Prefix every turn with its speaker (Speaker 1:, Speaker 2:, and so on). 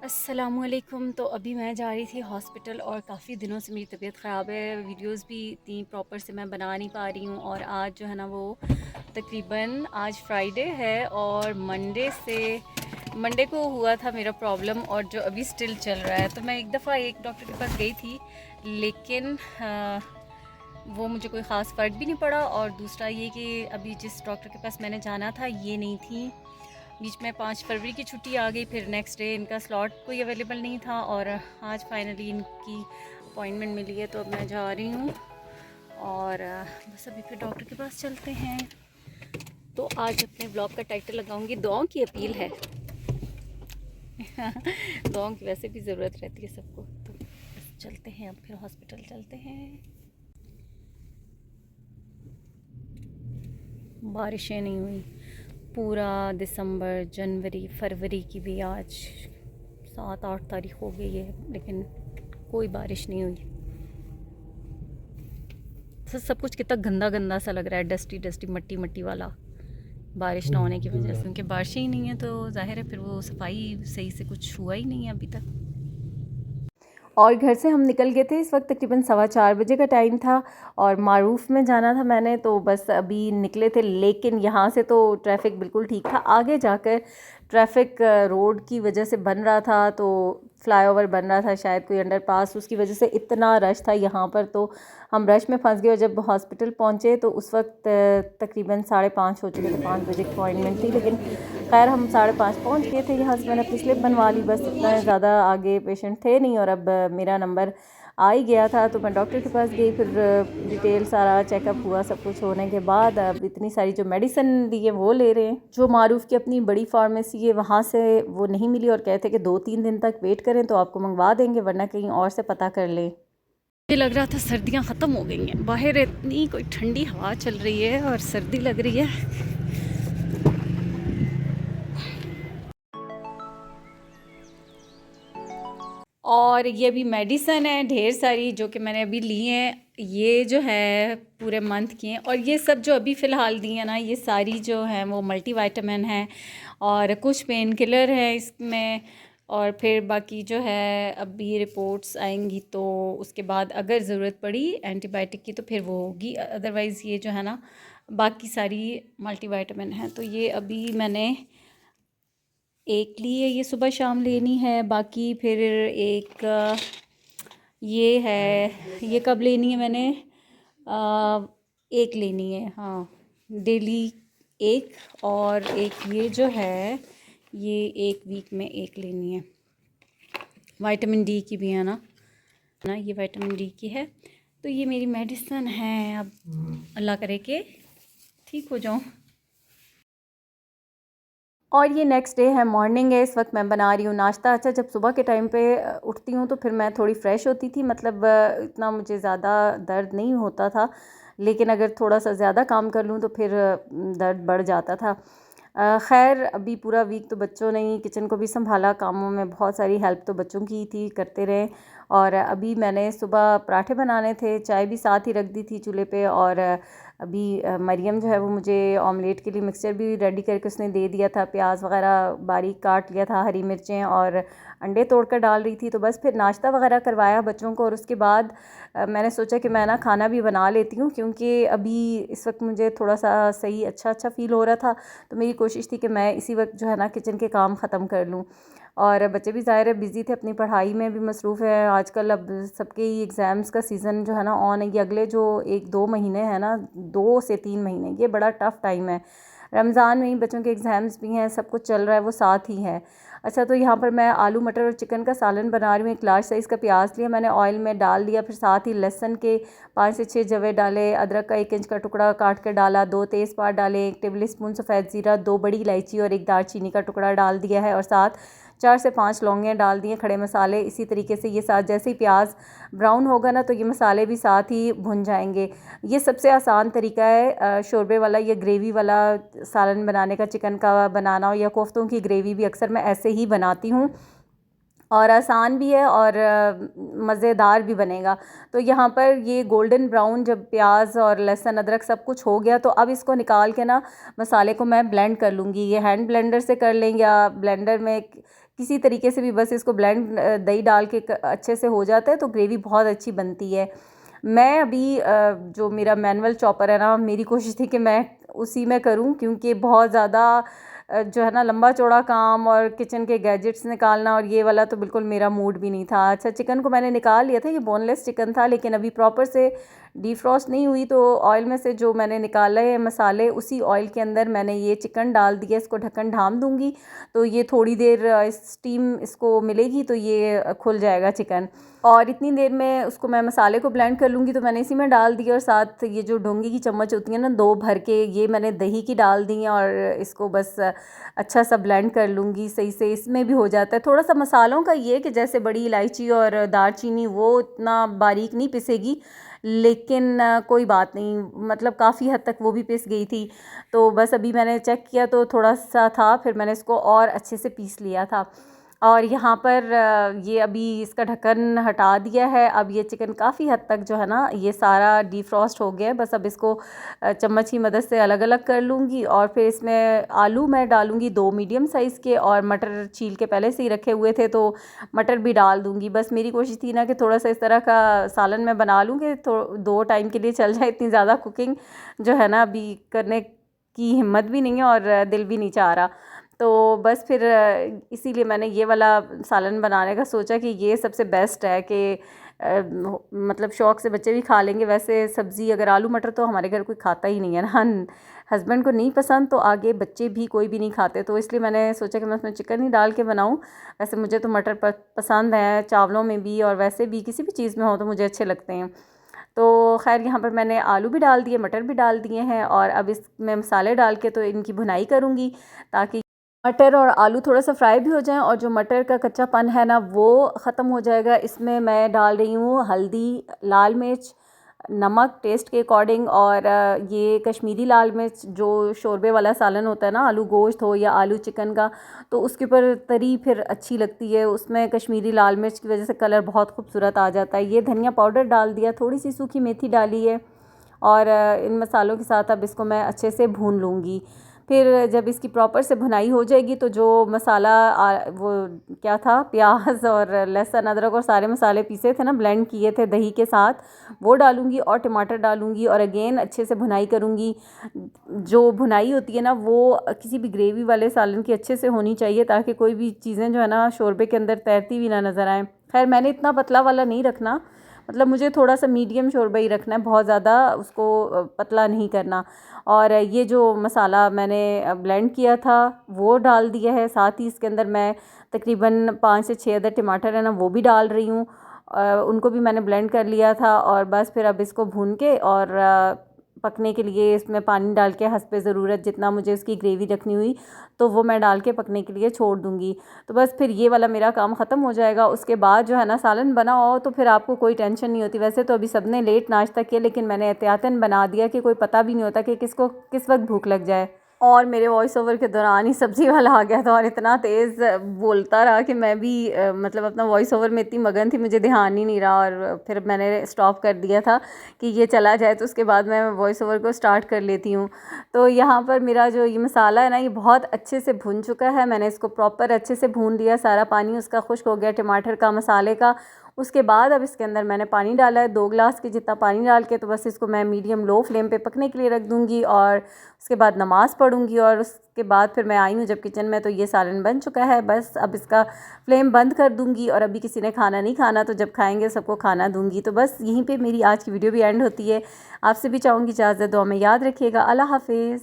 Speaker 1: अस्सलामुअलैकुम। तो अभी मैं जा रही थी हॉस्पिटल और काफ़ी दिनों से मेरी तबीयत ख़राब है। वीडियोस भी इतनी प्रॉपर से मैं बना नहीं पा रही हूँ। और आज जो है ना वो तकरीबन आज फ्राइडे है और मंडे को हुआ था मेरा प्रॉब्लम और जो अभी स्टिल चल रहा है। तो मैं एक दफ़ा एक डॉक्टर के पास गई थी, लेकिन वो मुझे कोई ख़ास फ़र्क भी नहीं पड़ा। और दूसरा ये कि अभी जिस डॉक्टर के पास मैंने जाना था ये नहीं थी। बीच में 5 फरवरी की छुट्टी आ गई, फिर नेक्स्ट डे इनका स्लॉट कोई अवेलेबल नहीं था और आज फाइनली इनकी अपॉइंटमेंट मिली है। तो अब मैं जा रही हूँ और बस अभी फिर डॉक्टर के पास चलते हैं। तो आज अपने ब्लॉग का टाइटल लगाऊंगी दुआओं की अपील है। दुआओं की वैसे भी ज़रूरत रहती है सबको। तो बस चलते हैं, अब फिर हॉस्पिटल चलते हैं। बारिशें नहीं हुई पूरा दिसंबर, जनवरी, फरवरी की भी आज 7-8 तारीख हो गई है, लेकिन कोई बारिश नहीं हुई। सब कुछ कितना गंदा गंदा सा लग रहा है, डस्टी डस्टी, मट्टी मट्टी वाला, बारिश ना होने की वजह से। क्योंकि बारिशें ही नहीं है तो जाहिर है फिर वो सफाई सही से कुछ हुआ ही नहीं है अभी तक। और घर से हम निकल गए थे, इस वक्त तकरीबन 4:15 बजे का टाइम था और मारूफ़ में जाना था मैंने। तो बस अभी निकले थे, लेकिन यहाँ से तो ट्रैफ़िक बिल्कुल ठीक था। आगे जाकर ट्रैफ़िक रोड की वजह से बन रहा था, तो फ्लाईओवर बन रहा था शायद, कोई अंडरपास, उसकी वजह से इतना रश था यहाँ पर। तो हम रश में फंस गए और जब हॉस्पिटल पहुँचे तो उस वक्त तकरीबन 5:30 हो चुके थे। 5 बजे की अपॉइंटमेंट थी, लेकिन खैर हम 5:30 पहुँच गए थे। यहाँ से मैंने अपनी स्लिप बनवा ली, बस इतना, ज़्यादा आगे पेशेंट थे नहीं और अब मेरा नंबर आ ही गया था। तो मैं डॉक्टर के पास गई, फिर डिटेल सारा चेकअप हुआ। सब कुछ होने के बाद अब इतनी सारी जो मेडिसिन दी है वो ले रहे हैं। जो मारूफ़ की अपनी बड़ी फार्मेसी है वहाँ से वो नहीं मिली और कहते कि 2-3 दिन तक वेट करें तो आपको मंगवा देंगे, वरना कहीं और से पता कर लें। मुझे लग रहा था सर्दियाँ ख़त्म हो गई हैं, बाहर इतनी कोई ठंडी हवा चल रही है और सर्दी लग रही है। और ये भी मेडिसन है ढेर सारी जो कि मैंने अभी ली हैं। ये जो है पूरे मंथ की हैं और ये सब जो अभी फ़िलहाल दी हैं ना, ये सारी जो हैं वो मल्टीविटामिन है और कुछ पेन किलर है इसमें। और फिर बाकी जो है अभी रिपोर्ट्स आएंगी तो उसके बाद अगर ज़रूरत पड़ी एंटीबायोटिक की तो फिर वो होगी। अदरवाइज़ ये जो है ना बाकी सारी मल्टीविटामिन है। तो ये अभी मैंने एक ली है, ये सुबह शाम लेनी है। बाकी फिर एक ये है, ये कब लेनी है मैंने, एक लेनी है, हाँ, डेली एक। और एक ये जो है ये एक वीक में एक लेनी है। विटामिन डी की भी है ना, ये विटामिन डी की है। तो ये मेरी मेडिसिन है। अब अल्लाह करे कि ठीक हो जाऊँ। और ये नेक्स्ट डे है, मॉर्निंग है, इस वक्त मैं बना रही हूँ नाश्ता। अच्छा, जब सुबह के टाइम पे उठती हूँ तो फिर मैं थोड़ी फ़्रेश होती थी, मतलब इतना मुझे ज़्यादा दर्द नहीं होता था, लेकिन अगर थोड़ा सा ज़्यादा काम कर लूँ तो फिर दर्द बढ़ जाता था। खैर अभी पूरा वीक तो बच्चों ने ही किचन को भी संभाला, कामों में बहुत सारी हेल्प तो बच्चों की ही थी, करते रहे। और अभी मैंने सुबह पराठे बनाने थे, चाय भी साथ ही रख दी थी चूल्हे पे। और अभी मरियम जो है वो मुझे ऑमलेट के लिए मिक्सचर भी रेडी करके उसने दे दिया था, प्याज वगैरह बारीक काट लिया था, हरी मिर्चें, और अंडे तोड़कर डाल रही थी। तो बस फिर नाश्ता वगैरह करवाया बच्चों को और उसके बाद मैंने सोचा कि मैं ना खाना भी बना लेती हूँ, क्योंकि अभी इस वक्त मुझे थोड़ा सा सही अच्छा फ़ील हो रहा था। तो मेरी कोशिश थी कि मैं इसी वक्त जो है ना किचन के काम ख़त्म कर लूँ। और बच्चे भी ज़ाहिर है बिज़ी थे, अपनी पढ़ाई में भी मसरूफ़ है आजकल। अब सबके ही एग्ज़ाम्स का सीज़न जो है ना ऑन है। ये अगले जो 1-2 महीने हैं ना, 2 से 3 महीने, ये बड़ा टफ़ टाइम है। रमज़ान में ही बच्चों के एग्ज़ाम्स भी हैं, सब कुछ चल रहा है, वो साथ ही है। अच्छा, तो यहाँ पर मैं आलू मटर और चिकन का सालन बना रही हूँ। एक लार्ज साइज़ का प्याज लिया मैंने, ऑयल में डाल दिया, फिर साथ ही लहसुन के 5 से 6 जवे डाले, अदरक का 1 इंच का टुकड़ा काट कर डाला, 2 तेज़पात डाले, 1 टेबल स्पून सफ़ेद ज़ीरा, 2 बड़ी इलायची और 1 दालचीनी का टुकड़ा डाल दिया है, और साथ 4 से 5 लौंगियाँ डाल दिए, खड़े मसाले। इसी तरीके से ये साथ जैसे ही प्याज ब्राउन होगा ना तो ये मसाले भी साथ ही भुन जाएंगे। ये सबसे आसान तरीका है शोरबे वाला या ग्रेवी वाला सालन बनाने का। चिकन का बनाना हो या कोफ्तों की ग्रेवी भी अक्सर मैं ऐसे ही बनाती हूँ, और आसान भी है और मज़ेदार भी बनेगा। तो यहाँ पर ये गोल्डन ब्राउन जब प्याज और लहसुन अदरक सब कुछ हो गया, तो अब इसको निकाल के ना मसाले को मैं ब्लेंड कर लूँगी। ये हैंड ब्लेंडर से कर लें या ब्लेंडर में किसी तरीके से भी बस इसको ब्लेंड दही डाल के अच्छे से हो जाता है तो ग्रेवी बहुत अच्छी बनती है। मैं अभी जो मेरा मैनुअल चॉपर है ना, मेरी कोशिश थी कि मैं उसी में करूं, क्योंकि बहुत ज़्यादा जो है ना लंबा चौड़ा काम और किचन के गैजेट्स निकालना और ये वाला तो बिल्कुल मेरा मूड भी नहीं था। अच्छा, चिकन को मैंने निकाल लिया था, ये बोनलेस चिकन था, लेकिन अभी प्रॉपर से डीफ्रॉस्ट नहीं हुई, तो ऑयल में से जो मैंने निकाला है मसाले, उसी ऑयल के अंदर मैंने ये चिकन डाल दिया। इसको ढक्कन ढाम दूँगी तो ये थोड़ी देर स्टीम इसको मिलेगी तो ये खुल जाएगा चिकन। और इतनी देर में उसको मैं मसाले को ब्लेंड कर लूँगी, तो मैंने इसी में डाल दिया। और साथ ये जो ढोंगी की चम्मच होती है ना 2 भर के, ये मैंने दही की डाल दी हैं और इसको बस अच्छा सा ब्लेंड कर लूँगी सही से। इसमें भी हो जाता है थोड़ा सा मसालों का ये कि जैसे बड़ी इलायची और दालचीनी वो इतना बारीक नहीं पिसेगी, लेकिन कोई बात नहीं, मतलब काफ़ी हद तक वो भी पिस गई थी। तो बस अभी मैंने चेक किया तो थोड़ा सा था, फिर मैंने इसको और अच्छे से पीस लिया था। और यहाँ पर ये अभी इसका ढक्कन हटा दिया है। अब ये चिकन काफ़ी हद तक जो है ना ये सारा डीफ्रॉस्ट हो गया है। बस अब इसको चम्मच की मदद से अलग अलग कर लूँगी और फिर इसमें आलू मैं डालूँगी 2 मीडियम साइज़ के, और मटर छील के पहले से ही रखे हुए थे तो मटर भी डाल दूँगी। बस मेरी कोशिश थी ना कि थोड़ा सा इस तरह का सालन मैं बना लूँ कि 2 टाइम के लिए चल जाए। इतनी ज़्यादा कुकिंग जो है ना अभी करने की हिम्मत भी नहीं है और दिल भी नहीं चाह रहा। तो बस फिर इसीलिए मैंने ये वाला सालन बनाने का सोचा कि ये सबसे बेस्ट है कि मतलब शौक़ से बच्चे भी खा लेंगे। वैसे सब्ज़ी अगर आलू मटर तो हमारे घर कोई खाता ही नहीं है ना, हस्बैंड को नहीं पसंद तो आगे बच्चे भी कोई भी नहीं खाते, तो इसलिए मैंने सोचा कि मैं उसमें चिकन ही डाल के बनाऊं। वैसे मुझे तो मटर पसंद है, चावलों में भी और वैसे भी किसी भी चीज़ में हो तो मुझे अच्छे लगते हैं। तो खैर यहाँ पर मैंने आलू भी डाल दिए, मटर भी डाल दिए हैं, और अब इसमें मसाले डाल के तो इनकी भुनाई करूँगी ताकि मटर और आलू थोड़ा सा फ्राई भी हो जाएं और जो मटर का कच्चापन है ना वो ख़त्म हो जाएगा। इसमें मैं डाल रही हूँ हल्दी, लाल मिर्च, नमक टेस्ट के अकॉर्डिंग, और ये कश्मीरी लाल मिर्च जो शोरबे वाला सालन होता है ना, आलू गोश्त हो या आलू चिकन का, तो उसके ऊपर तरी फिर अच्छी लगती है। उसमें कश्मीरी लाल मिर्च की वजह से कलर बहुत खूबसूरत आ जाता है। ये धनिया पाउडर डाल दिया, थोड़ी सी सूखी मेथी डाली है, और इन मसालों के साथ अब इसको मैं अच्छे से भून लूँगी। फिर जब इसकी प्रॉपर से भुनाई हो जाएगी तो जो मसाला वो क्या था, प्याज और लहसुन अदरक और सारे मसाले पीसे थे ना, ब्लेंड किए थे दही के साथ, वो डालूंगी और टमाटर डालूंगी और अगेन अच्छे से भुनाई करूंगी। जो भुनाई होती है ना वो किसी भी ग्रेवी वाले सालन की अच्छे से होनी चाहिए ताकि कोई भी चीज़ें जो है ना शोरबे के अंदर तैरती हुई ना नज़र आए। खैर मैंने इतना पतला वाला नहीं रखना, मतलब मुझे थोड़ा सा मीडियम शोरबा ही रखना है, बहुत ज़्यादा उसको पतला नहीं करना। और ये जो मसाला मैंने ब्लेंड किया था वो डाल दिया है, साथ ही इसके अंदर मैं तकरीबन 5 से 6 अदर टमाटर है ना वो भी डाल रही हूँ, उनको भी मैंने ब्लेंड कर लिया था। और बस फिर अब इसको भून के और पकने के लिए इसमें पानी डाल के हस्बे ज़रूरत जितना मुझे इसकी ग्रेवी रखनी हुई तो वो मैं डाल के पकने के लिए छोड़ दूँगी। तो बस फिर ये वाला मेरा काम ख़त्म हो जाएगा। उसके बाद जो है ना सालन बना हो तो फिर आपको कोई टेंशन नहीं होती। वैसे तो अभी सबने लेट नाश्ता किया, लेकिन मैंने एहतियातन बना दिया कि कोई पता भी नहीं होता कि किसको किस वक्त भूख लग जाए। और मेरे वॉइस ओवर के दौरान ही सब्ज़ी वाला आ गया था और इतना तेज़ बोलता रहा कि मैं भी मतलब अपना वॉइस ओवर में इतनी मगन थी, मुझे ध्यान ही नहीं रहा, और फिर मैंने स्टॉप कर दिया था कि ये चला जाए तो उसके बाद मैं वॉइस ओवर को स्टार्ट कर लेती हूँ। तो यहाँ पर मेरा जो ये मसाला है ना ये बहुत अच्छे से भुन चुका है। मैंने इसको प्रॉपर अच्छे से भून लिया, सारा पानी उसका खुश्क हो गया टमाटर का, मसाले का। उसके बाद अब इसके अंदर मैंने पानी डाला है 2 गिलास के जितना पानी डाल के, तो बस इसको मैं मीडियम लो फ्लेम पे पकने के लिए रख दूँगी और उसके बाद नमाज़ पढ़ूँगी। और उसके बाद फिर मैं आई हूँ जब किचन में तो ये सालन बन चुका है। बस अब इसका फ्लेम बंद कर दूँगी और अभी किसी ने खाना नहीं खाना, तो जब खाएँगे सबको खाना दूँगी। तो बस यहीं पर मेरी आज की वीडियो भी एंड होती है। आपसे भी चाहूँगी इजाज़त, दुआ में याद रखिएगा। अल्लाह हाफ़िज़।